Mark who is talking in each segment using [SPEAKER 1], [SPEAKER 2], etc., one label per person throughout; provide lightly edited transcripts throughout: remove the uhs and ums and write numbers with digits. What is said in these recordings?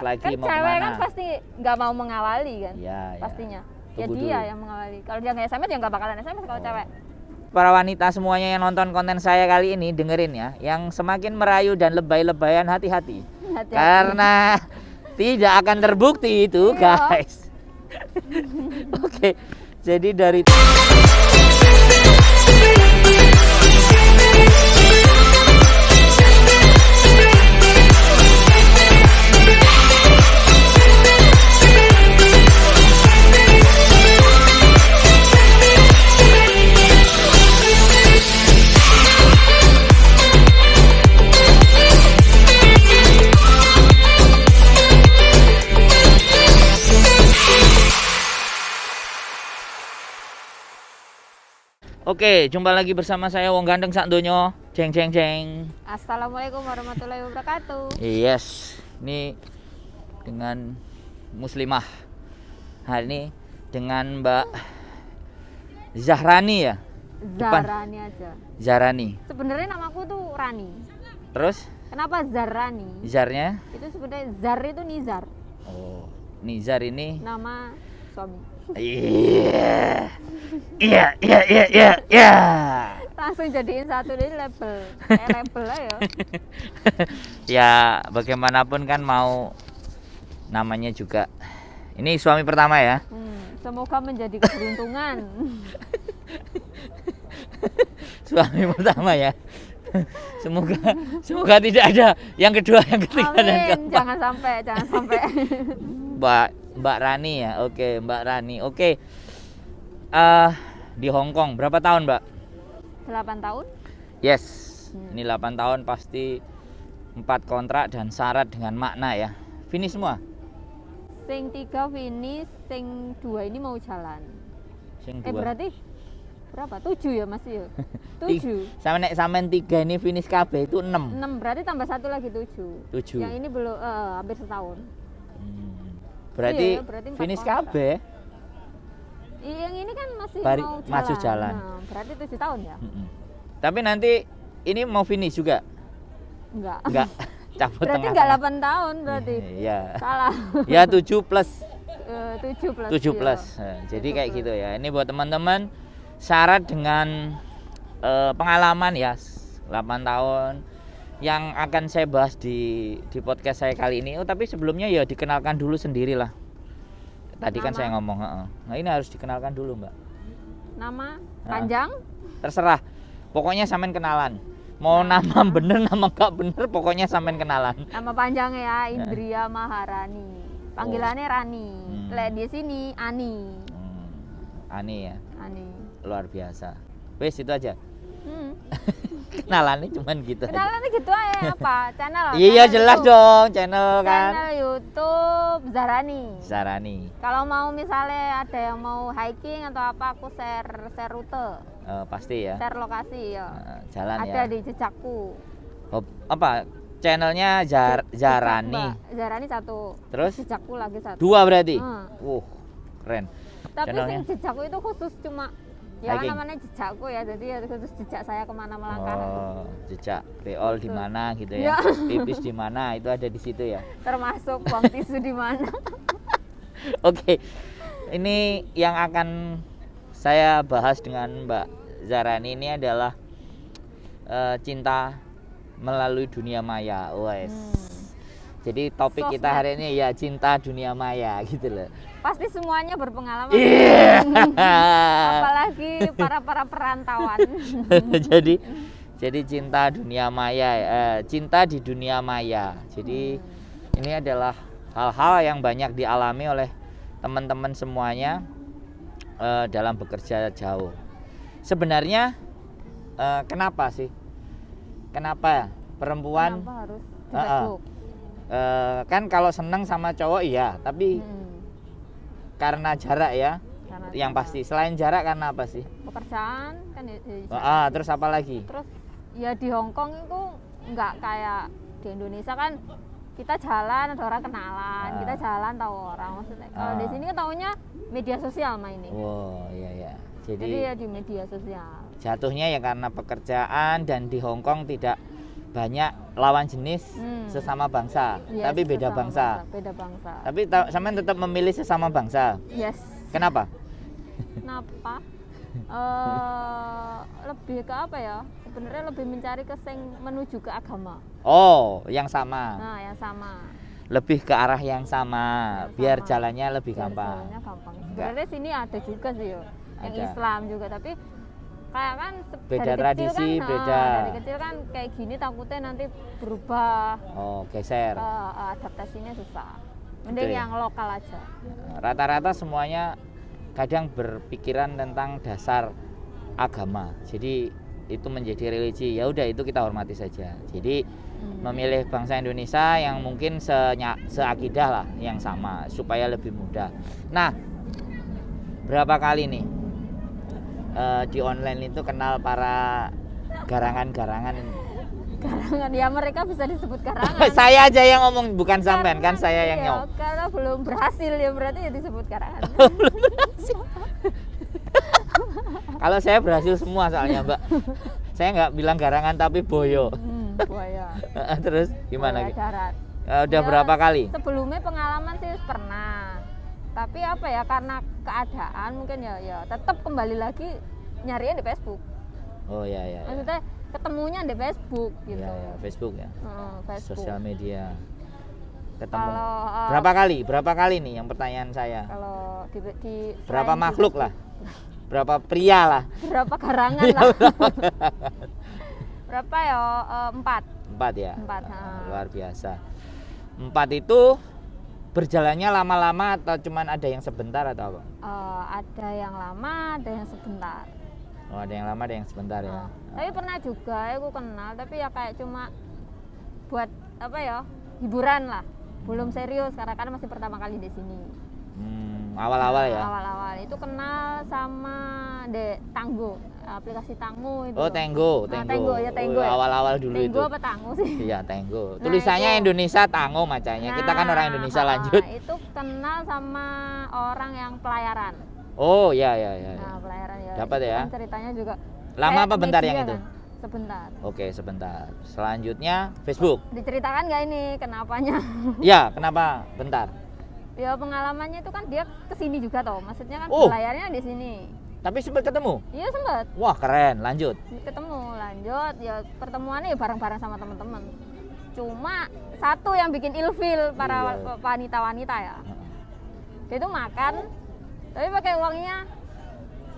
[SPEAKER 1] lagi
[SPEAKER 2] Kan
[SPEAKER 1] mau
[SPEAKER 2] cewek
[SPEAKER 1] kemana?
[SPEAKER 2] kan pasti nggak mau mengawali kan,
[SPEAKER 1] Ya, ya.
[SPEAKER 2] pastinya. Ya
[SPEAKER 1] Tunggu
[SPEAKER 2] dia
[SPEAKER 1] dulu.
[SPEAKER 2] yang mengawali. Kalau dia nggak SMS ya nggak bakalan SMS kalau cewek.
[SPEAKER 1] Para wanita semuanya yang nonton konten saya kali ini dengerin ya, yang semakin merayu dan lebay-lebayan hati-hati.
[SPEAKER 2] Hati-hati.
[SPEAKER 1] Karena tidak akan terbukti itu,
[SPEAKER 2] Iya.
[SPEAKER 1] guys. Oke. Jadi dari Oke, jumpa lagi bersama saya Wong Ganteng sak donyo. Jeng jeng jeng.
[SPEAKER 2] Assalamualaikum warahmatullahi wabarakatuh.
[SPEAKER 1] Yes, ini dengan muslimah. Hari ini dengan Mbak Zahrani ya. Depan.
[SPEAKER 2] Zarani aja.
[SPEAKER 1] Zarani.
[SPEAKER 2] Sebenarnya namaku tuh Rani.
[SPEAKER 1] Terus
[SPEAKER 2] Kenapa Zarani?
[SPEAKER 1] Zarnya?
[SPEAKER 2] Itu sebenarnya Zar itu Nizar,
[SPEAKER 1] Oh, Nizar ini.
[SPEAKER 2] nama suami.
[SPEAKER 1] Iya. Iya, iya, iya, iya, iya.
[SPEAKER 2] Langsung jadiin satu dari label. Label lah ya.
[SPEAKER 1] Ya, bagaimanapun kan mau namanya juga. Ini suami pertama ya.
[SPEAKER 2] Semoga menjadi keberuntungan.
[SPEAKER 1] Suami pertama ya. Semoga tidak ada yang kedua, yang ketiga dan
[SPEAKER 2] Amin,
[SPEAKER 1] keempat.
[SPEAKER 2] jangan sampai.
[SPEAKER 1] Mbak Rani ya. Oke, Mbak Rani. Oke. Di Hong Kong berapa tahun, Mbak?
[SPEAKER 2] 8 tahun.
[SPEAKER 1] Yes. Ini 8 tahun pasti 4 kontrak dan syarat dengan makna ya. Finish semua.
[SPEAKER 2] Sing 3 finish, sing 2 ini mau jalan.
[SPEAKER 1] Sing 2.
[SPEAKER 2] Berarti berapa? 7 ya masih ya? 7.
[SPEAKER 1] Sama nek sampean 3 ini finish KB itu 6.
[SPEAKER 2] 6 berarti tambah 1 lagi 7.
[SPEAKER 1] 7.
[SPEAKER 2] Yang ini belum hampir setahun.
[SPEAKER 1] Berarti,
[SPEAKER 2] Iya, berarti 4
[SPEAKER 1] finish
[SPEAKER 2] kontrak.
[SPEAKER 1] KB.
[SPEAKER 2] Yang ini kan masih
[SPEAKER 1] Bari-
[SPEAKER 2] mau jalan.
[SPEAKER 1] masih jalan.
[SPEAKER 2] Nah, berarti 7 tahun ya?
[SPEAKER 1] Tapi nanti ini mau finish juga?
[SPEAKER 2] Enggak.
[SPEAKER 1] Enggak. Cabut
[SPEAKER 2] Berarti
[SPEAKER 1] tengah.
[SPEAKER 2] enggak 8 tahun berarti.
[SPEAKER 1] Iya.
[SPEAKER 2] Salah.
[SPEAKER 1] Ya 7 plus
[SPEAKER 2] 7 plus.
[SPEAKER 1] 7 plus.
[SPEAKER 2] Iya.
[SPEAKER 1] Nah, jadi
[SPEAKER 2] 7
[SPEAKER 1] kayak
[SPEAKER 2] plus.
[SPEAKER 1] gitu ya. Ini buat teman-teman syarat dengan pengalaman ya 8 tahun yang akan saya bahas di podcast saya kali ini. Oh, tapi sebelumnya ya dikenalkan dulu sendirilah. Tadi kan
[SPEAKER 2] Nama?
[SPEAKER 1] saya ngomong, Nah, ini harus dikenalkan dulu, Mbak.
[SPEAKER 2] Nama panjang?
[SPEAKER 1] Terserah. Pokoknya sampean kenalan. Mau nama bener, nama enggak bener, pokoknya sampean kenalan.
[SPEAKER 2] Nama panjang ya Indria Maharani. Panggilannya Rani. Lek di sini Ani.
[SPEAKER 1] Ani ya,
[SPEAKER 2] Ani.
[SPEAKER 1] luar biasa. Wes itu aja.
[SPEAKER 2] Hmm.
[SPEAKER 1] Kenalannya cuman gitu aja.
[SPEAKER 2] Kenalannya gitu aja apa? Channel.
[SPEAKER 1] Iya
[SPEAKER 2] channel
[SPEAKER 1] jelas
[SPEAKER 2] YouTube.
[SPEAKER 1] dong, channel kan.
[SPEAKER 2] Channel YouTube Zarani.
[SPEAKER 1] Zarani.
[SPEAKER 2] Kalau mau misalnya ada yang mau hiking atau apa, aku share rute,
[SPEAKER 1] Pasti ya.
[SPEAKER 2] share lokasi ya.
[SPEAKER 1] Jalan
[SPEAKER 2] Ada
[SPEAKER 1] ya.
[SPEAKER 2] di jejakku.
[SPEAKER 1] Oh, apa? Channelnya Zarani.
[SPEAKER 2] Jejak, Mbak. Zarani 1.
[SPEAKER 1] Terus?
[SPEAKER 2] Jejakku lagi 1.
[SPEAKER 1] 2 berarti.
[SPEAKER 2] Hmm.
[SPEAKER 1] Keren.
[SPEAKER 2] Tapi
[SPEAKER 1] Channelnya?
[SPEAKER 2] sing jejakku itu khusus cuma ya kan
[SPEAKER 1] Hiking.
[SPEAKER 2] namanya jejakku ya, jadi ya khusus jejak saya kemana melangkah.
[SPEAKER 1] Oh, jejak beol di
[SPEAKER 2] Betul.
[SPEAKER 1] mana gitu
[SPEAKER 2] Ya.
[SPEAKER 1] ya. Pipis di mana itu ada di situ ya.
[SPEAKER 2] Termasuk buang tisu di mana.
[SPEAKER 1] Oke. Ini yang akan saya bahas dengan Mbak Zarani ini adalah cinta melalui dunia maya. Wes. Jadi topik kita
[SPEAKER 2] Sosmed.
[SPEAKER 1] hari ini ya cinta dunia maya gitu loh.
[SPEAKER 2] Pasti semuanya berpengalaman.
[SPEAKER 1] Iya.
[SPEAKER 2] Apalagi para perantauan.
[SPEAKER 1] jadi cinta dunia maya, cinta di dunia maya. Jadi ini adalah hal-hal yang banyak dialami oleh teman-teman semuanya dalam bekerja jauh. Sebenarnya kenapa sih? Kenapa perempuan?
[SPEAKER 2] Kenapa harus di
[SPEAKER 1] Uh-uh.
[SPEAKER 2] Facebook?
[SPEAKER 1] Kan kalau seneng sama cowok iya, tapi karena jarak ya,
[SPEAKER 2] Karena
[SPEAKER 1] yang
[SPEAKER 2] jarak.
[SPEAKER 1] pasti. Selain jarak karena apa sih?
[SPEAKER 2] Pekerjaan kan
[SPEAKER 1] Terus apa lagi?
[SPEAKER 2] terus ya di Hong Kong itu nggak kayak di Indonesia kan kita jalan ada orang kenalan, kita jalan tahu orang maksudnya. Kalau di sini kan taunya media sosial mainnya.
[SPEAKER 1] Wow, iya ya.
[SPEAKER 2] Jadi ya di media sosial.
[SPEAKER 1] Jatuhnya ya karena pekerjaan dan di Hong Kong tidak banyak lawan jenis sesama bangsa,
[SPEAKER 2] Yes,
[SPEAKER 1] tapi beda
[SPEAKER 2] sesama
[SPEAKER 1] bangsa.
[SPEAKER 2] Beda bangsa.
[SPEAKER 1] Tapi sampean tetap memilih sesama bangsa.
[SPEAKER 2] Yes.
[SPEAKER 1] Kenapa?
[SPEAKER 2] Kenapa? Lebih ke apa ya? Sebenarnya lebih mencari menuju ke agama.
[SPEAKER 1] Oh, yang sama.
[SPEAKER 2] Nah, yang sama.
[SPEAKER 1] Lebih ke arah yang sama,
[SPEAKER 2] Yang
[SPEAKER 1] biar
[SPEAKER 2] sama.
[SPEAKER 1] jalannya lebih
[SPEAKER 2] Biar
[SPEAKER 1] gampang.
[SPEAKER 2] jalannya gampang. Sebenarnya sini ada juga sih yo, yang
[SPEAKER 1] Ada.
[SPEAKER 2] Islam juga, tapi kayak kan
[SPEAKER 1] Beda
[SPEAKER 2] dari
[SPEAKER 1] tradisi,
[SPEAKER 2] kecil kan,
[SPEAKER 1] beda.
[SPEAKER 2] dari kecil kan kayak gini takutnya nanti berubah,
[SPEAKER 1] Oh, geser.
[SPEAKER 2] adaptasinya susah. Mending
[SPEAKER 1] Betul ya?
[SPEAKER 2] yang lokal aja.
[SPEAKER 1] Rata-rata semuanya kadang berpikiran tentang dasar agama. Jadi itu menjadi religi. Ya udah itu kita hormati saja. Jadi memilih bangsa Indonesia yang mungkin seakidah lah, yang sama supaya lebih mudah. Nah, berapa kali nih di online itu kenal para garangan-garangan ini?
[SPEAKER 2] Garangan ya, mereka bisa disebut garangan.
[SPEAKER 1] Saya aja yang ngomong, bukan sampean kan, saya yang
[SPEAKER 2] iya,
[SPEAKER 1] nyok.
[SPEAKER 2] karena belum berhasil ya berarti ya disebut garangan.
[SPEAKER 1] Kalau saya berhasil semua soalnya, Mbak. Saya nggak bilang garangan tapi boyo.
[SPEAKER 2] Buaya.
[SPEAKER 1] Terus gimana?
[SPEAKER 2] Buaya darat.
[SPEAKER 1] Udah
[SPEAKER 2] Ya,
[SPEAKER 1] berapa kali?
[SPEAKER 2] Sebelumnya pengalaman sih pernah. Tapi apa ya, karena keadaan mungkin ya tetap kembali lagi nyarinya di Facebook.
[SPEAKER 1] Oh ya ya.
[SPEAKER 2] Maksudnya ketemunya di Facebook gitu.
[SPEAKER 1] Ya, Facebook ya.
[SPEAKER 2] Facebook.
[SPEAKER 1] Sosial media. Ketemu.
[SPEAKER 2] Kalau
[SPEAKER 1] Berapa kali nih yang pertanyaan saya?
[SPEAKER 2] kalau di
[SPEAKER 1] Berapa
[SPEAKER 2] selain di
[SPEAKER 1] makhluk lah?
[SPEAKER 2] Facebook,
[SPEAKER 1] Berapa pria lah?
[SPEAKER 2] berapa garangan lah? Berapa ya? 4.
[SPEAKER 1] 4 ya.
[SPEAKER 2] 4.
[SPEAKER 1] Luar biasa. 4 itu berjalannya lama-lama atau cuman ada yang sebentar atau apa?
[SPEAKER 2] Ada yang lama, ada yang sebentar.
[SPEAKER 1] Oh, ada yang lama, ada yang sebentar ya.
[SPEAKER 2] Tapi pernah juga aku kenal, tapi ya kayak cuma buat apa ya, hiburan lah, belum serius karena kan masih pertama kali di sini.
[SPEAKER 1] Awal-awal ya.
[SPEAKER 2] Awal-awal itu kenal sama Tanggo, aplikasi Tango itu.
[SPEAKER 1] Oh, Tenggo.
[SPEAKER 2] Tenggo ya, Tenggo.
[SPEAKER 1] Oh, awal-awal dulu
[SPEAKER 2] Tenggo
[SPEAKER 1] itu.
[SPEAKER 2] apa Tango sih?
[SPEAKER 1] Iya, Tenggo.
[SPEAKER 2] Nah,
[SPEAKER 1] Tulisannya
[SPEAKER 2] itu.
[SPEAKER 1] Indonesia, Tango macanya. Kita kan orang Indonesia, lanjut.
[SPEAKER 2] Itu kenal sama orang yang pelayaran.
[SPEAKER 1] Oh, ya ya ya.
[SPEAKER 2] Nah, pelayaran ya.
[SPEAKER 1] Dapat
[SPEAKER 2] itu
[SPEAKER 1] ya.
[SPEAKER 2] Kan ceritanya juga.
[SPEAKER 1] Lama
[SPEAKER 2] kayak
[SPEAKER 1] apa bentar
[SPEAKER 2] media
[SPEAKER 1] yang itu?
[SPEAKER 2] kan? Sebentar.
[SPEAKER 1] Oke, sebentar. Selanjutnya Facebook.
[SPEAKER 2] Diceritakan nggak ini kenapanya?
[SPEAKER 1] Ya, kenapa? Bentar.
[SPEAKER 2] Ya pengalamannya itu kan dia kesini juga toh, maksudnya kan
[SPEAKER 1] Oh.
[SPEAKER 2] pelayarnya di sini.
[SPEAKER 1] Tapi sempat ketemu?
[SPEAKER 2] Iya sempat
[SPEAKER 1] Wah, keren. Lanjut.
[SPEAKER 2] ketemu, lanjut ya pertemuannya ya bareng-bareng sama teman-teman. Cuma satu yang bikin ilfil para
[SPEAKER 1] Iya.
[SPEAKER 2] wanita-wanita ya. Dia itu makan, tapi pakai uangnya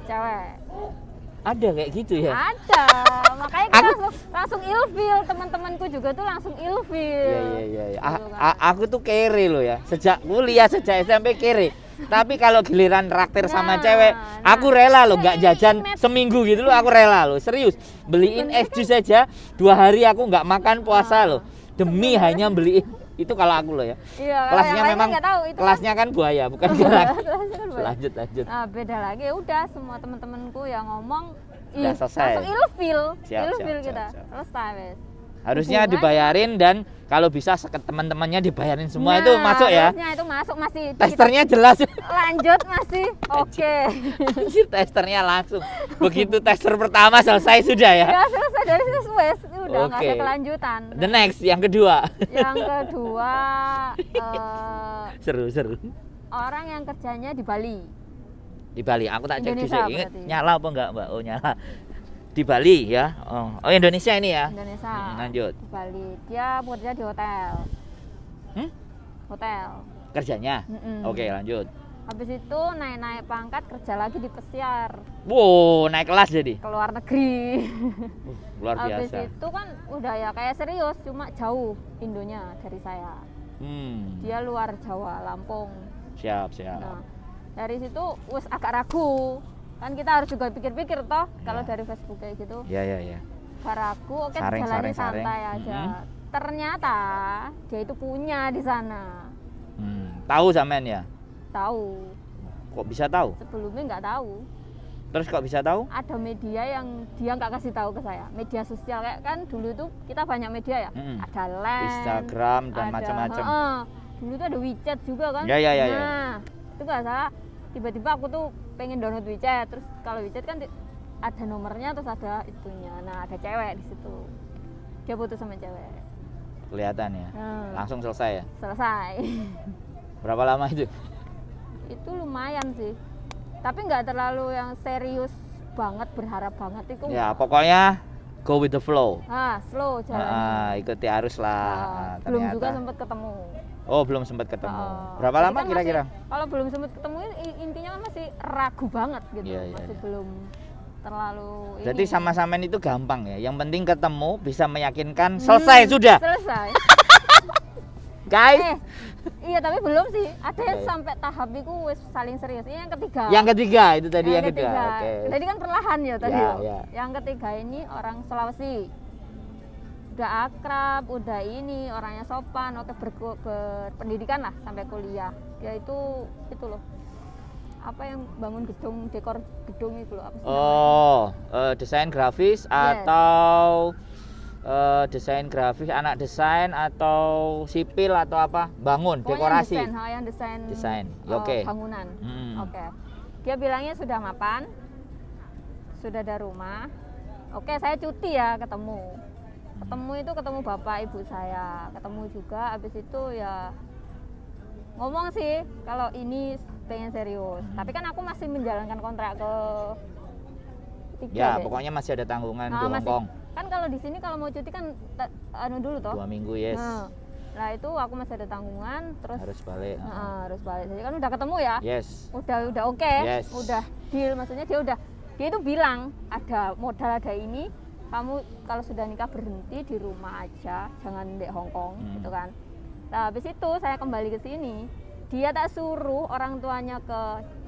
[SPEAKER 2] cewek.
[SPEAKER 1] Ada kayak gitu ya?
[SPEAKER 2] Ada, makanya kita langsung ilfil, teman-temanku juga tuh langsung ilfil.
[SPEAKER 1] Iya.
[SPEAKER 2] Gitu kan.
[SPEAKER 1] Aku tuh kere loh ya. Sejak kuliah, sejak SMP kere. Tapi kalau giliran traktir sama
[SPEAKER 2] Nah,
[SPEAKER 1] cewek, aku rela loh nggak
[SPEAKER 2] ini
[SPEAKER 1] jajan
[SPEAKER 2] match.
[SPEAKER 1] seminggu gitu loh, aku rela loh. Serius, beliin es jus aja 2 hari aku nggak makan puasa loh. Demi hanya beliin. Itu kalau aku loh ya.
[SPEAKER 2] Iya, kalau
[SPEAKER 1] Kelasnya
[SPEAKER 2] yang lainnya
[SPEAKER 1] memang
[SPEAKER 2] nggak tahu, itu
[SPEAKER 1] kelasnya kan buaya, bukan gerak.
[SPEAKER 2] Kelasnya kan buaya.
[SPEAKER 1] Lanjut.
[SPEAKER 2] Nah, beda lagi ya udah semua teman-temanku yang ngomong
[SPEAKER 1] Udah selesai.
[SPEAKER 2] langsung ilfil
[SPEAKER 1] Siap,
[SPEAKER 2] kita.
[SPEAKER 1] siap.
[SPEAKER 2] Selesai wes.
[SPEAKER 1] Harusnya
[SPEAKER 2] Hubungan-
[SPEAKER 1] dibayarin dan kalau bisa teman-temannya dibayarin semua
[SPEAKER 2] Nah,
[SPEAKER 1] itu masuk ya.
[SPEAKER 2] harusnya itu masuk masih
[SPEAKER 1] Testernya jelas.
[SPEAKER 2] kita lanjut masih oke.
[SPEAKER 1] Anjir, testernya langsung. Begitu tester pertama selesai sudah ya.
[SPEAKER 2] Ya selesai dari situ wes udah nggak
[SPEAKER 1] Oke.
[SPEAKER 2] ada kelanjutan.
[SPEAKER 1] The next, yang kedua.
[SPEAKER 2] Yang kedua
[SPEAKER 1] Seru.
[SPEAKER 2] orang yang kerjanya di Bali.
[SPEAKER 1] Di Bali, aku tak cek
[SPEAKER 2] Indonesia
[SPEAKER 1] dulu.
[SPEAKER 2] berarti.
[SPEAKER 1] Nyala apa enggak, Mbak? Oh, nyala. Di Bali ya. Oh, Indonesia ini ya.
[SPEAKER 2] Indonesia.
[SPEAKER 1] Lanjut.
[SPEAKER 2] Di Bali. Dia bekerja di hotel. Hotel.
[SPEAKER 1] Kerjanya.
[SPEAKER 2] Mm-mm.
[SPEAKER 1] Oke, lanjut.
[SPEAKER 2] Habis itu naik-naik pangkat kerja lagi di pesiar
[SPEAKER 1] Wow, naik kelas jadi.
[SPEAKER 2] ke luar negeri.
[SPEAKER 1] Luar
[SPEAKER 2] Habis
[SPEAKER 1] biasa.
[SPEAKER 2] itu kan udah ya kayak serius, cuma jauh Indonya dari saya. Dia luar Jawa, Lampung.
[SPEAKER 1] Siap.
[SPEAKER 2] Nah, dari situ wes agak ragu. Kan kita harus juga pikir-pikir toh kalau
[SPEAKER 1] Ya.
[SPEAKER 2] dari Facebook kayak gitu.
[SPEAKER 1] Ya.
[SPEAKER 2] Gak ragu, oke
[SPEAKER 1] Saring.
[SPEAKER 2] jalani santai aja. Ternyata dia itu punya di sana.
[SPEAKER 1] Tahu sampean ya?
[SPEAKER 2] Tahu.
[SPEAKER 1] Kok bisa tahu?
[SPEAKER 2] Sebelumnya nggak tahu.
[SPEAKER 1] Terus kok bisa tahu?
[SPEAKER 2] Ada media yang dia nggak kasih tahu ke saya, media sosial kayak kan dulu tuh kita banyak media ya, ada Line,
[SPEAKER 1] Instagram dan
[SPEAKER 2] ada-
[SPEAKER 1] macam-macam.
[SPEAKER 2] dulu tuh ada WeChat juga kan.
[SPEAKER 1] Ya.
[SPEAKER 2] Nah itu nggak salah, tiba-tiba aku tuh pengen download WeChat, terus kalau WeChat kan ada nomornya terus ada itunya, nah ada cewek di situ. dia putus sama cewek.
[SPEAKER 1] Kelihatan ya. Langsung selesai ya.
[SPEAKER 2] Selesai.
[SPEAKER 1] Berapa lama itu?
[SPEAKER 2] Itu lumayan sih, tapi nggak terlalu yang serius banget, berharap banget itu.
[SPEAKER 1] Ya pokoknya go with the flow.
[SPEAKER 2] Slow jalannya.
[SPEAKER 1] Ikuti arus lah.
[SPEAKER 2] Belum
[SPEAKER 1] Ternyata.
[SPEAKER 2] juga sempat ketemu.
[SPEAKER 1] Oh belum sempat ketemu. Berapa
[SPEAKER 2] Jadi
[SPEAKER 1] lama
[SPEAKER 2] kan
[SPEAKER 1] kira-kira?
[SPEAKER 2] Kalau belum sempat ketemu intinya kan masih ragu banget gitu.
[SPEAKER 1] Iya,
[SPEAKER 2] Masih
[SPEAKER 1] iya.
[SPEAKER 2] belum terlalu.
[SPEAKER 1] Jadi sama-samain itu gampang ya. Yang penting ketemu, bisa meyakinkan, selesai sudah.
[SPEAKER 2] Selesai.
[SPEAKER 1] Guys.
[SPEAKER 2] Iya tapi belum sih. Ada yang
[SPEAKER 1] Oke.
[SPEAKER 2] sampai tahap itu wis saling serius. Ini yang ketiga.
[SPEAKER 1] Yang ketiga itu tadi yang kedua. Oke.
[SPEAKER 2] Tadi kan perlahan ya tadi.
[SPEAKER 1] Ya,
[SPEAKER 2] ya.
[SPEAKER 1] ya.
[SPEAKER 2] Yang ketiga ini orang Sulawesi. Udah akrab, udah ini orangnya sopan, oke berpendidikan lah sampai kuliah. Dia itu loh. Apa yang bangun gedung, dekor gedung itu loh, apa sih namanya?
[SPEAKER 1] Desain grafis atau desain grafis, anak desain atau sipil atau apa? Bangun,
[SPEAKER 2] Pokoknya
[SPEAKER 1] dekorasi.
[SPEAKER 2] yang desain.
[SPEAKER 1] Desain. Ya, oke.
[SPEAKER 2] Bangunan.
[SPEAKER 1] Hmm.
[SPEAKER 2] Oke. Dia bilangnya sudah mapan. Sudah ada rumah. Oke, saya cuti ya ketemu. Ketemu bapak ibu saya. Ketemu juga habis itu ya ngomong sih kalau ini pengen serius. Tapi kan aku masih menjalankan kontrak ke
[SPEAKER 1] Ya,
[SPEAKER 2] 3 deh.
[SPEAKER 1] pokoknya masih ada tanggungan di
[SPEAKER 2] masih.
[SPEAKER 1] Hongkong.
[SPEAKER 2] Kan kalau di sini kalau mau cuti kan dulu toh.
[SPEAKER 1] 2 minggu, yes.
[SPEAKER 2] Nah, itu aku masih ada tanggungan terus
[SPEAKER 1] Harus balik.
[SPEAKER 2] harus balik. Jadi kan udah ketemu ya.
[SPEAKER 1] Yes.
[SPEAKER 2] Udah oke.
[SPEAKER 1] Yes.
[SPEAKER 2] Udah deal, maksudnya dia itu bilang ada modal ada ini, kamu kalau sudah nikah berhenti di rumah aja, jangan di Hongkong gitu kan. Nah, habis itu saya kembali ke sini, dia tak suruh orang tuanya ke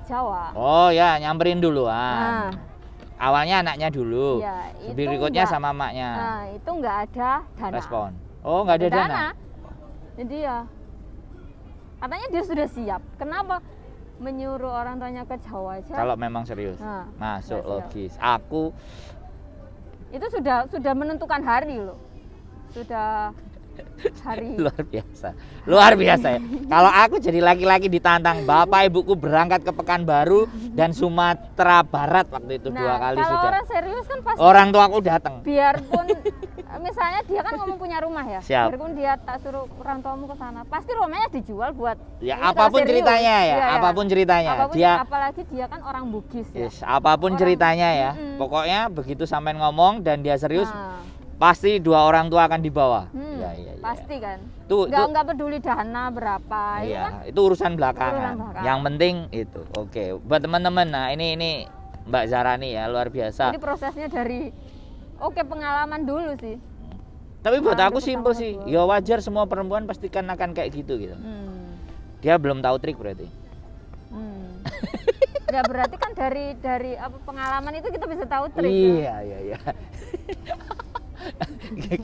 [SPEAKER 2] Jawa.
[SPEAKER 1] Oh ya, nyamperin dulu.
[SPEAKER 2] Nah,
[SPEAKER 1] Awalnya anaknya dulu.
[SPEAKER 2] ya, itu
[SPEAKER 1] Berikutnya
[SPEAKER 2] enggak-
[SPEAKER 1] sama emaknya.
[SPEAKER 2] Nah, itu nggak ada dana.
[SPEAKER 1] Respon. Oh, nggak ada dana.
[SPEAKER 2] Jadi ya katanya dia sudah siap. Kenapa menyuruh orang tuanya ke Jawa aja?
[SPEAKER 1] Kalau memang serius.
[SPEAKER 2] Nah,
[SPEAKER 1] Masuk
[SPEAKER 2] nggak siap.
[SPEAKER 1] logis. Aku
[SPEAKER 2] Itu sudah menentukan hari loh. Sudah hari.
[SPEAKER 1] luar biasa ya. Kalau aku jadi laki-laki ditantang, bapak ibuku berangkat ke Pekanbaru dan Sumatera Barat waktu itu 2 kali
[SPEAKER 2] kalau
[SPEAKER 1] sudah.
[SPEAKER 2] orang serius kan pasti
[SPEAKER 1] Orang tuaku datang.
[SPEAKER 2] biarpun misalnya dia kan ngomong punya rumah ya.
[SPEAKER 1] Siap.
[SPEAKER 2] Biarpun dia tak suruh orang tuamu ke sana, pasti rumahnya dijual buat
[SPEAKER 1] Ya
[SPEAKER 2] ini kalau
[SPEAKER 1] apapun
[SPEAKER 2] serius.
[SPEAKER 1] ceritanya ya,
[SPEAKER 2] Iya,
[SPEAKER 1] apapun ceritanya. Dia
[SPEAKER 2] apalagi dia kan orang Bugis ya.
[SPEAKER 1] yes, apapun
[SPEAKER 2] Orang-
[SPEAKER 1] ceritanya ya.
[SPEAKER 2] Mm-mm.
[SPEAKER 1] Pokoknya begitu sampean ngomong dan dia serius,
[SPEAKER 2] Nah,
[SPEAKER 1] pasti 2 orang tua akan dibawa. Ya.
[SPEAKER 2] pasti kan.
[SPEAKER 1] Tuh,
[SPEAKER 2] Nggak peduli dana berapa. Itu kan
[SPEAKER 1] Iya, itu urusan belakangan.
[SPEAKER 2] Urusan belakangan.
[SPEAKER 1] Yang penting itu. Oke, buat teman-teman. Nah, ini Mbak Zarani ya, luar biasa.
[SPEAKER 2] jadi prosesnya dari pengalaman dulu sih.
[SPEAKER 1] Tapi buat
[SPEAKER 2] Nah,
[SPEAKER 1] aku
[SPEAKER 2] itu
[SPEAKER 1] simpel
[SPEAKER 2] pertama
[SPEAKER 1] sih.
[SPEAKER 2] gua.
[SPEAKER 1] Ya wajar semua perempuan pastikan akan kayak gitu.
[SPEAKER 2] Hmm.
[SPEAKER 1] Dia belum tahu trik berarti.
[SPEAKER 2] Hmm. Ya berarti kan dari apa pengalaman itu kita bisa tahu trik. Ya?
[SPEAKER 1] Iya.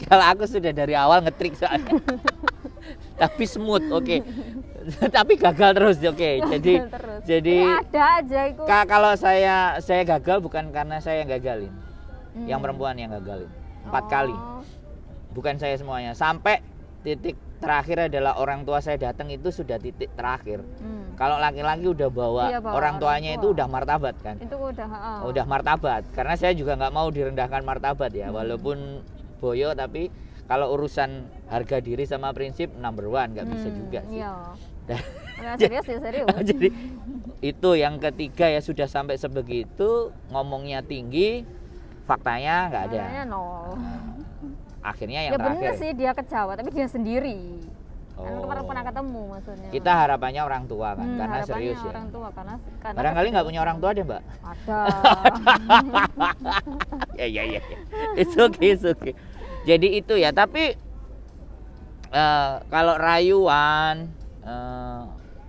[SPEAKER 1] Kalau aku sudah dari awal ngetrik soalnya. Tapi smooth, oke. Tapi gagal terus, oke.
[SPEAKER 2] Terus.
[SPEAKER 1] Jadi
[SPEAKER 2] ada aja itu.
[SPEAKER 1] kalau saya gagal bukan karena saya yang gagalin.
[SPEAKER 2] Hmm.
[SPEAKER 1] Yang perempuan yang gagalin. 4 kali. Bukan saya semuanya. Sampai titik terakhir adalah orang tua saya datang itu sudah titik terakhir. Kalau laki-laki udah bawa,
[SPEAKER 2] Iya, bawa
[SPEAKER 1] orang tuanya
[SPEAKER 2] orang
[SPEAKER 1] itu
[SPEAKER 2] tua.
[SPEAKER 1] udah martabat kan.
[SPEAKER 2] Itu udah.
[SPEAKER 1] Udah martabat. Karena saya juga nggak mau direndahkan martabat ya. Walaupun boyo tapi kalau urusan harga diri sama prinsip number one nggak bisa juga sih.
[SPEAKER 2] Iya.
[SPEAKER 1] Dan-
[SPEAKER 2] Nah, serius ya serius.
[SPEAKER 1] Jadi itu yang ketiga ya sudah sampai sebegitu, ngomongnya tinggi, faktanya nggak ada.
[SPEAKER 2] Nilainya 0.
[SPEAKER 1] Akhirnya yang
[SPEAKER 2] Ya bener
[SPEAKER 1] terakhir
[SPEAKER 2] sih dia ke Jawa, tapi dia sendiri. Kan
[SPEAKER 1] Oh.
[SPEAKER 2] kemarin pernah ketemu maksudnya.
[SPEAKER 1] kita harapannya orang tua kan, karena
[SPEAKER 2] harapannya
[SPEAKER 1] serius ya.
[SPEAKER 2] orang tua karena
[SPEAKER 1] Barangkali nggak punya orang tua deh mbak.
[SPEAKER 2] Ada.
[SPEAKER 1] Ya. It's okay. Jadi itu ya. Tapi kalau rayuan,